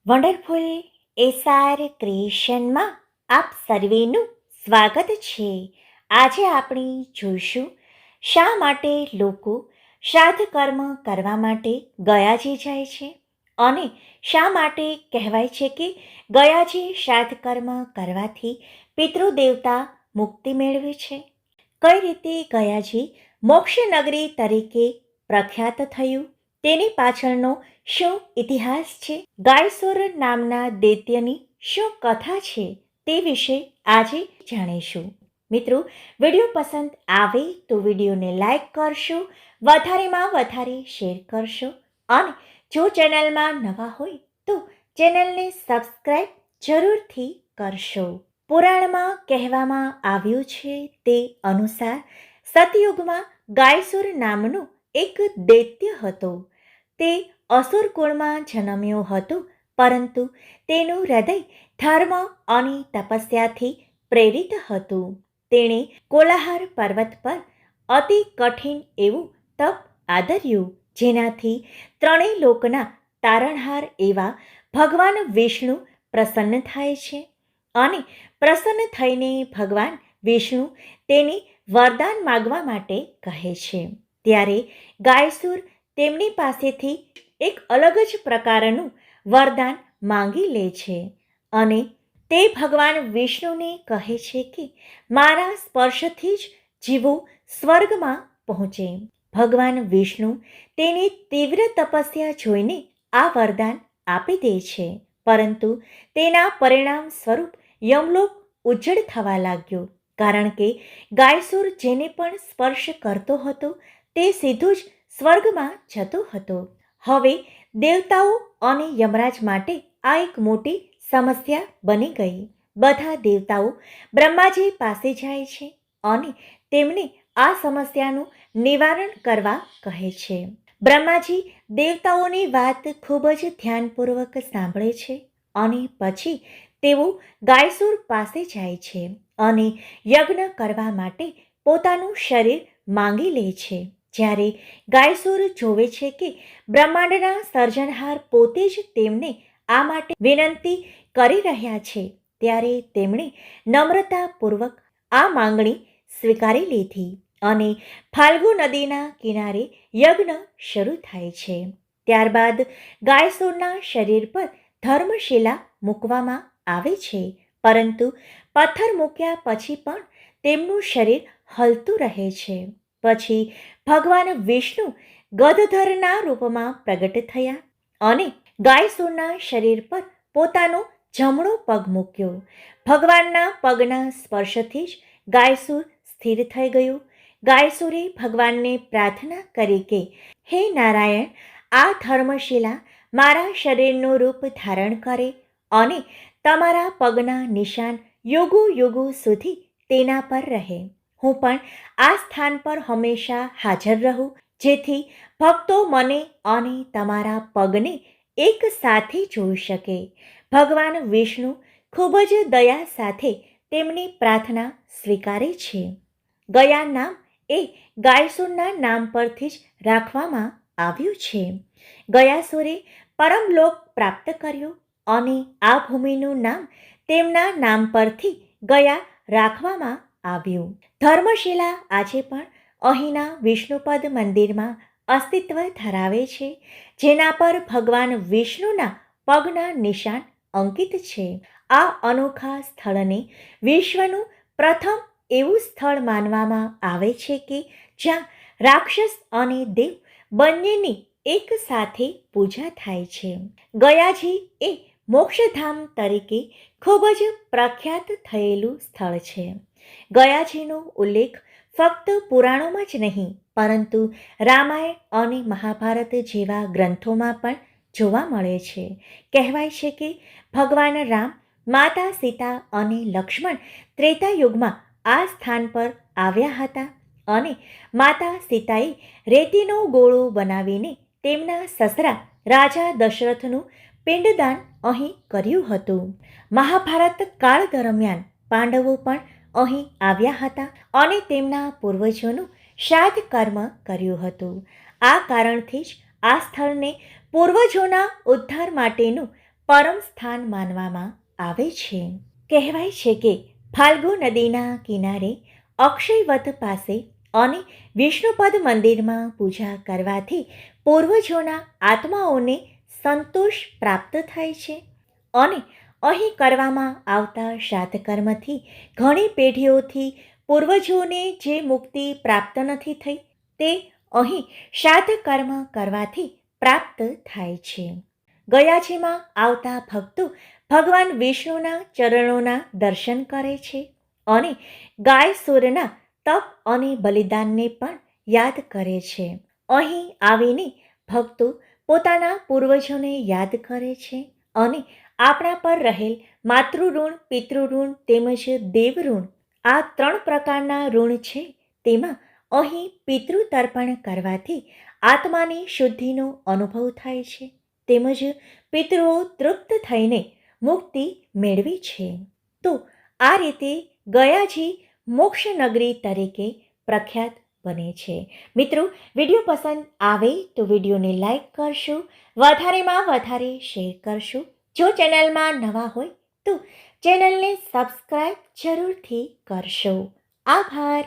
Wonderful SR ક્રિએશનમાં આપ સર્વેનું સ્વાગત છે. આજે આપણે જોઈશું શા માટે લોકો શ્રાદ્ધ કર્મ કરવા માટે ગયાજી જાય છે અને શા માટે કહેવાય છે કે ગયાજી શ્રાદ્ધ કર્મ કરવાથી પિતૃદેવતા મુક્તિ મેળવે છે. કઈ રીતે ગયાજી મોક્ષનગરી તરીકે પ્રખ્યાત થયું તેની પાછળનો શું ઇતિહાસ છે, ગાયસુર નામના દૈત્યની શું કથા છે, તે વિશે આજે જાણીશું. મિત્રો, વિડીયો પસંદ આવે તો વિડીયોને લાઈક કરશો, વધારેમાં વધારે શેર કરશો અને જો ચેનલમાં નવા હોય તો ચેનલને સબસ્ક્રાઈબ જરૂરથી કરશો. પુરાણમાં કહેવામાં આવ્યું છે તે અનુસાર સતયુગમાં ગાયસુર નામનો એક દૈત્ય હતો. તે અસુર કુળમાં જન્મ્યો હતો, પરંતુ તેનું હૃદય ધર્મ અને તપસ્યાથી પ્રેરિત હતું. તેણે કોલાહર પર્વત પર અતિ કઠિન એવું તપ આદર્યું, જેનાથી ત્રણેય લોકના તારણહાર એવા ભગવાન વિષ્ણુ પ્રસન્ન થાય છે અને પ્રસન્ન થઈને ભગવાન વિષ્ણુ તેની વરદાન માગવા માટે કહે છે. ત્યારે ગાયસુર તેમની પાસેથી એક અલગ જ પ્રકારનું વરદાન માંગી લે છે અને તે ભગવાન વિષ્ણુને કહે છે કે મારા સ્પર્શથી જ જીવો સ્વર્ગમાં પહોંચે. ભગવાન વિષ્ણુ તેની તીવ્ર તપસ્યા જોઈને આ વરદાન આપી દે છે, પરંતુ તેના પરિણામ સ્વરૂપ યમલોક ઉજ્જડ થવા લાગ્યો, કારણ કે ગાયસુર જેને પણ સ્પર્શ કરતો હતો તે સીધું જ સ્વર્ગમાં જતો હતો. હવે દેવતાઓ અને યમરાજ માટે આ એક મોટી સમસ્યા બની ગઈ. બધા દેવતાઓ બ્રહ્માજી પાસે જાય છે અને તેમને આ સમસ્યાનું નિવારણ કરવા કહે છે. બ્રહ્માજી દેવતાઓની વાત ખૂબ જ ધ્યાનપૂર્વક સાંભળે છે અને પછી તેઓ ગાયસુર પાસે જાય છે અને યજ્ઞ કરવા માટે પોતાનું શરીર માંગી લે છે. જ્યારે ગાયસુર જોવે છે કે બ્રહ્માંડના સર્જનહાર પોતે જ તેમને આ માટે વિનંતી કરી રહ્યા છે, ત્યારે તેમણે નમ્રતાપૂર્વક આ માંગણી સ્વીકારી લીધી અને ફાલ્ગુ નદીના કિનારે યજ્ઞ શરૂ થાય છે. ત્યારબાદ ગાયસુરના શરીર પર ધર્મશિલા મૂકવામાં આવે છે, પરંતુ પથ્થર મૂક્યા પછી પણ તેમનું શરીર હલતું રહે છે. પછી ભગવાન વિષ્ણુ ગદધરના રૂપમાં પ્રગટ થયા અને ગાયસુરના શરીર પર પોતાનો જમણો પગ મૂક્યો. ભગવાનના પગના સ્પર્શથી જ ગાયસુર સ્થિર થઈ ગયું. ગાયસુરે ભગવાનને પ્રાર્થના કરી કે હે નારાયણ, આ ધર્મશિલા મારા શરીરનું રૂપ ધારણ કરે અને તમારા પગના નિશાન યુગો યુગો સુધી તેના પર રહે. હું પણ આ સ્થાન પર હંમેશા હાજર રહું, જેથી ભક્તો મને અને તમારા પગને એક સાથે જોઈ શકે. ભગવાન વિષ્ણુ ખૂબ જ દયા સાથે તેમની પ્રાર્થના સ્વીકારે છે. ગયા નામ એ ગાયસુરના નામ પરથી જ રાખવામાં આવ્યું છે. ગયાસુરે પરમલોક પ્રાપ્ત કર્યો અને આ ભૂમિનું નામ તેમના નામ પરથી ગયા રાખવામાં આવ્યું. ધર્મશિલા આજે પણ અહીંના વિષ્ણુપદ મંદિરમાં અસ્તિત્વ ધરાવે છે, જેના પર ભગવાન વિષ્ણુના પગના નિશાન અંકિત છે. આ અનોખા સ્થળને વિશ્વનું પ્રથમ એવું સ્થળ માનવામાં આવે છે કે જ્યાં રાક્ષસ અને દેવ બંનેની એક સાથે પૂજા થાય છે. ગયાજી એ મોક્ષધામ તરીકે ખૂબ જ પ્રખ્યાત થયેલું સ્થળ છે. ગયાજીનો ઉલ્લેખ ફક્ત પુરાણોમાં જ નહીં, પરંતુ રામાયણ અને મહાભારત જેવા ગ્રંથોમાં પણ જોવા મળે છે. કહેવાય છે કે ભગવાન રામ, માતા સીતા અને લક્ષ્મણ ત્રેતાયુગમાં આ સ્થાન પર આવ્યા હતા અને માતા સીતાએ રેતીનો ગોળો બનાવીને તેમના સસરા રાજા દશરથનું પિંડદાન અહીં કર્યું હતું. મહાભારત કાળ દરમિયાન પાંડવો પણ અહીં આવ્યા હતા અને તેમના પૂર્વજોનું શ્રાદ્ધ કર્મ કર્યું હતું. આ કારણથી જ આ સ્થળને પૂર્વજોના ઉદ્ધાર માટેનું પરમ સ્થાન માનવામાં આવે છે. કહેવાય છે કે ફાલ્ગુ નદીના કિનારે અક્ષયવત પાસે અને વિષ્ણુપદ મંદિરમાં પૂજા કરવાથી પૂર્વજોના આત્માઓને સંતોષ પ્રાપ્ત થાય છે અને અહીં કરવામાં આવતા શ્રાદ્ધ કર્મથી ઘણી પેઢીઓથી પૂર્વજોને જે મુક્તિ પ્રાપ્ત નથી થઈ તે અહીં શ્રાદ્ધ કર્મ કરવાથી પ્રાપ્ત થાય છે. ગયાજીમાં આવતા ભક્તો ભગવાન વિષ્ણુના ચરણોના દર્શન કરે છે અને ગાય સૂરના તપ અને બલિદાનને પણ યાદ કરે છે. અહીં આવીને ભક્તો પોતાના પૂર્વજોને યાદ કરે છે અને આપણા પર રહેલ માતૃઋણ, પિતૃઋણ તેમજ દેવઋણ, આ 3 પ્રકારના ઋણ છે. તેમાં અહીં પિતૃ તર્પણ કરવાથી આત્માની શુદ્ધિનો અનુભવ થાય છે તેમજ પિતૃઓ તૃપ્ત થઈને મુક્તિ મેળવી છે. તો આ રીતે ગયાજી મોક્ષનગરી તરીકે પ્રખ્યાત બને છે. મિત્રો, વિડીયો પસંદ આવે તો વિડીયોને લાઈક કરશો, વધારેમાં વધારે શેર કરશો. જો ચેનલમાં નવા હોય તો ચેનલને સબસ્ક્રાઈબ જરૂરથી કરશો. આભાર.